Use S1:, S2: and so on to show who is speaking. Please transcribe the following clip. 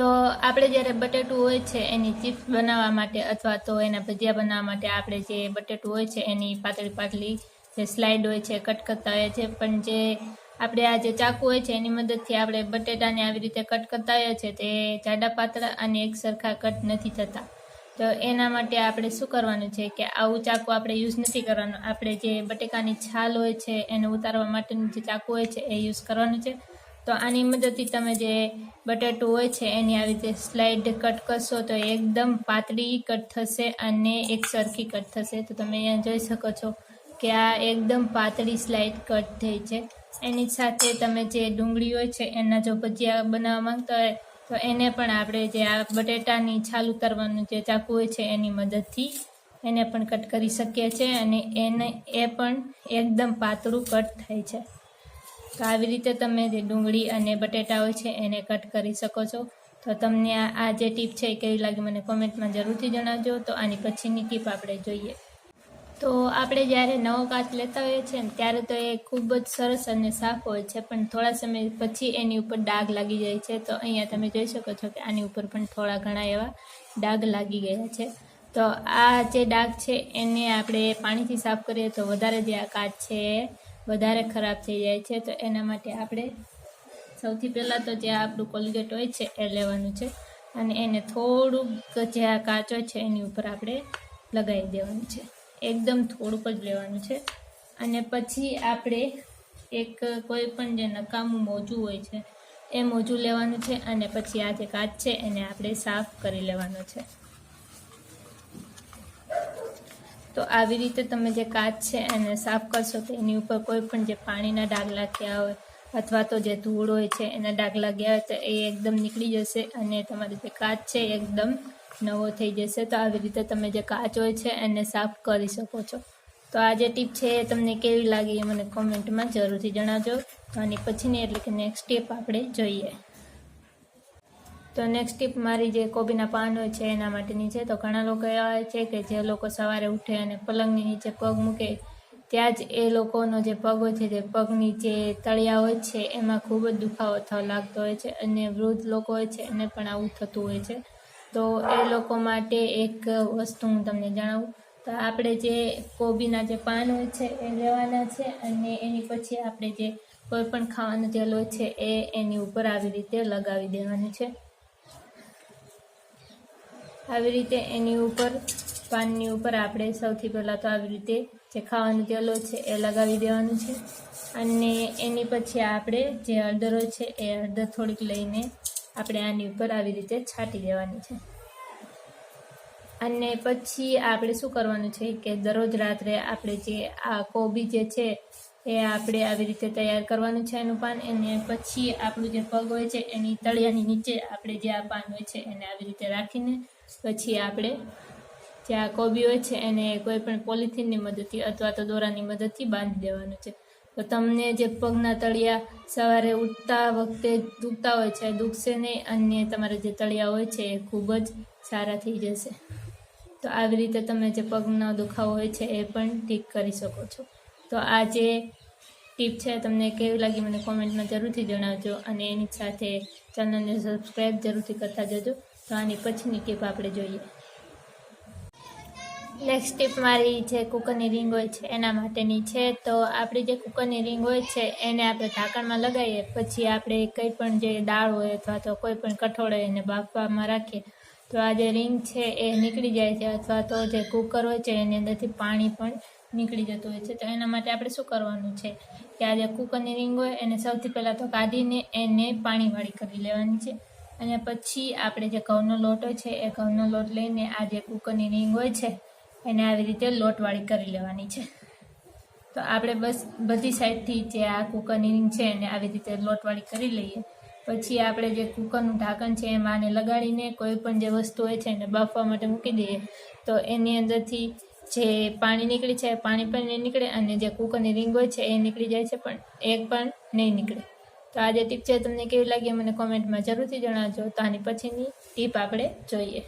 S1: તો આપણે જ્યારે બટેટું હોય છે એની ચિપ્સ બનાવવા માટે અથવા તો એના ભજીયા બનાવવા માટે આપણે જે બટેટું હોય છે એની પાતળી પાતળી જે સ્લાઇડ હોય છે કટ કરતા હોય છે, પણ જે આપણે આ જે ચાકુ હોય છે એની મદદથી આપણે બટેટાને આવી રીતે કટ કરતા હોઈએ છીએ તે જાડા પાતળા અને એક સરખા કટ નથી થતા. તો એના માટે આપણે શું કરવાનું છે કે આવું ચાકુ આપણે યુઝ નથી કરવાનું. આપણે જે બટેકાની છાલ હોય છે એને ઉતારવા માટેનું જે ચાકુ હોય છે એ યુઝ કરવાનું છે. તો આની મદદથી તમે જે બટેટું હોય છે એની આવી રીતે સ્લાઇડ કટ કરશો તો એકદમ પાતળી કટ થશે અને એક સરખી કટ થશે. તો તમે અહીંયા જોઈ શકો છો કે આ એકદમ પાતળી સ્લાઇડ કટ થઈ છે. એની સાથે તમે જે ડુંગળી હોય છે એના જો ભજીયા બનાવવા માંગતા હોય તો એને પણ આપણે જે આ બટેટાની છાલ ઉતારવાનું જે ચાકુ હોય છે એની મદદથી એને પણ કટ કરી શકીએ છીએ અને એ પણ એકદમ પાતળું કટ થાય છે. તો આવી રીતે તમે જે ડુંગળી અને બટેટા હોય છે એને કટ કરી શકો છો. તો તમને આ જે ટીપ છે એ કેવી લાગી મને કોમેન્ટમાં જરૂરથી જણાવજો. તો આની પછીની ટીપ આપણે જોઈએ. તો આપણે જ્યારે નવો કાચ લેતા હોઈએ છીએ ને ત્યારે તો એ ખૂબ જ સરસ અને સાફ હોય છે, પણ થોડા સમય પછી એની ઉપર ડાઘ લાગી જાય છે. તો અહીંયા તમે જોઈ શકો છો કે આની ઉપર પણ થોડા ઘણા એવા ડાઘ લાગી ગયા છે. તો આ જે ડાઘ છે એને આપણે પાણીથી સાફ કરીએ તો વધારે જે આ કાચ છે એ વધારે ખરાબ થઈ જાય છે. તો એના માટે આપણે સૌથી પહેલાં તો જે આપણું કોલગેટ હોય છે એ લેવાનું છે અને એને થોડુંક જે આ કાચ હોય છે એની ઉપર આપણે લગાવી દેવાનું છે. એકદમ થોડુંક જ લેવાનું છે અને પછી આપણે એક કોઈ પણ જે નકામું મોજું હોય છે એ મોજું લેવાનું છે અને પછી આ જે કાચ છે એને આપણે સાફ કરી લેવાનો છે. તો આવી રીતે તમે જે કાચ છે એને સાફ કરશો તો એની ઉપર કોઈ પણ જે પાણીના ડાઘ લાગ્યા હોય અથવા તો જે ધૂળ હોય છે એના ડાઘ લાગ્યા હોય તો એ એકદમ નીકળી જશે અને તમારો જે કાચ છે એકદમ નવો થઈ જશે. તો આવી રીતે તમે જે કાચ હોય છે એને સાફ કરી શકો છો. તો આ જે ટીપ છે એ તમને કેવી લાગી એ મને કોમેન્ટમાં જરૂરથી જણાવજો. તો આની પછીની એટલે કે નેક્સ્ટ ટીપ આપણે જોઈએ. તો નેક્સ્ટ ટીપ મારી જે કોબીના પાન હોય છે એના માટેની છે. તો ઘણા લોકો એવા હોય છે કે જે લોકો સવારે ઉઠે અને પલંગની નીચે પગ મૂકે ત્યાં જ એ લોકોનો જે પગ હોય છે જે પગની જે તળિયા હોય છે એમાં ખૂબ જ દુખાવો થવા લાગતો હોય છે અને વૃદ્ધ લોકો હોય છે એને પણ આવું થતું હોય છે. તો એ લોકો માટે એક વસ્તુ હું તમને જણાવું. તો આપણે જે કોબીના જે પાન હોય છે એ લેવાના છે અને એની પછી આપણે જે કોઈ પણ ખાવાનું તેલ હોય છે એ એની ઉપર આવી રીતે લગાવી દેવાનું છે. આવી રીતે એની ઉપર પાનની ઉપર આપણે સૌથી પહેલાં તો આવી રીતે જે ખાવાનું તેલ હોય છે એ લગાવી દેવાનું છે અને એની પછી આપણે જે હળદર હોય છે એ હળદર થોડીક લઈને આપણે આની ઉપર આવી રીતે છાંટી દેવાની છે. અને પછી આપણે શું કરવાનું છે કે દરરોજ રાત્રે આપણે જે આ કોબી જે છે એ આપણે આવી રીતે તૈયાર કરવાનું છે એનું પાન. અને પછી આપણું જે પગ હોય છે એની તળિયાની નીચે આપણે જે આ પાન હોય છે એને આવી રીતે રાખીને પછી આપણે જે આ કોબી હોય છે એને કોઈ પણ પોલિથીનની મદદથી અથવા તો દોરાની મદદથી બાંધી દેવાનું છે. તો તમને જે પગના તળિયા સવારે ઉઠતા વખતે દુખતા હોય છે દુખશે નહીં અને તમારા જે તળિયા હોય છે એ ખૂબ જ સારા થઈ જશે. તો આવી રીતે તમે જે પગનો દુખાવો હોય છે એ પણ ઠીક કરી શકો છો. તો આ જે ટીપ છે તમને કેવી લાગી મને કોમેન્ટમાં જરૂરથી જણાવજો અને એની સાથે ચેનલને સબસ્ક્રાઈબ જરૂરથી કરતા જજો. તો આની પછીની ટીપ આપણે જોઈએ. નેક્સ્ટ ટીપ મારી જે કુકરની રિંગ હોય છે એના માટેની છે. તો આપણી જે કુકરની રિંગ હોય છે એને આપણે ઢાંકણમાં લગાવીએ પછી આપણે કંઈ પણ જે દાળ હોય અથવા તો કોઈ પણ કઠોળ હોય એને બાફવામાં રાખીએ તો આ જે રિંગ છે એ નીકળી જાય છે અથવા તો જે કુકર હોય છે એની અંદરથી પાણી પણ નીકળી જતું હોય છે. તો એના માટે આપણે શું કરવાનું છે કે આ જે કુકરની રિંગ હોય એને સૌથી પહેલાં તો કાઢીને એને પાણીવાળી કરી લેવાની છે અને પછી આપણે જે ઘઉંનો લોટ હોય છે એ ઘઉંનો લોટ લઈને આ જે કુકરની રિંગ હોય છે એને આવી રીતે લોટવાળી કરી લેવાની છે. તો આપણે બસ બધી સાઈડથી જે આ કુકરની રિંગ છે એને આવી રીતે લોટવાળી કરી લઈએ. પછી આપણે જે કુકરનું ઢાંકણ છે એમાં આને લગાડીને કોઈ પણ જે વસ્તુ હોય છે એને બાફવા માટે મૂકી દઈએ તો એની અંદરથી જે પાણી નીકળે છે પાણી પણ નહીં નીકળે અને જે કુકરની રિંગ હોય છે એ નીકળી જાય છે પણ એક પણ નહીં નીકળે. તો આ જે ટીપ છે તમને કેવી લાગી મને કોમેન્ટમાં જરૂરથી જણાવજો. તો આની પછીની ટીપ આપણે જોઈએ.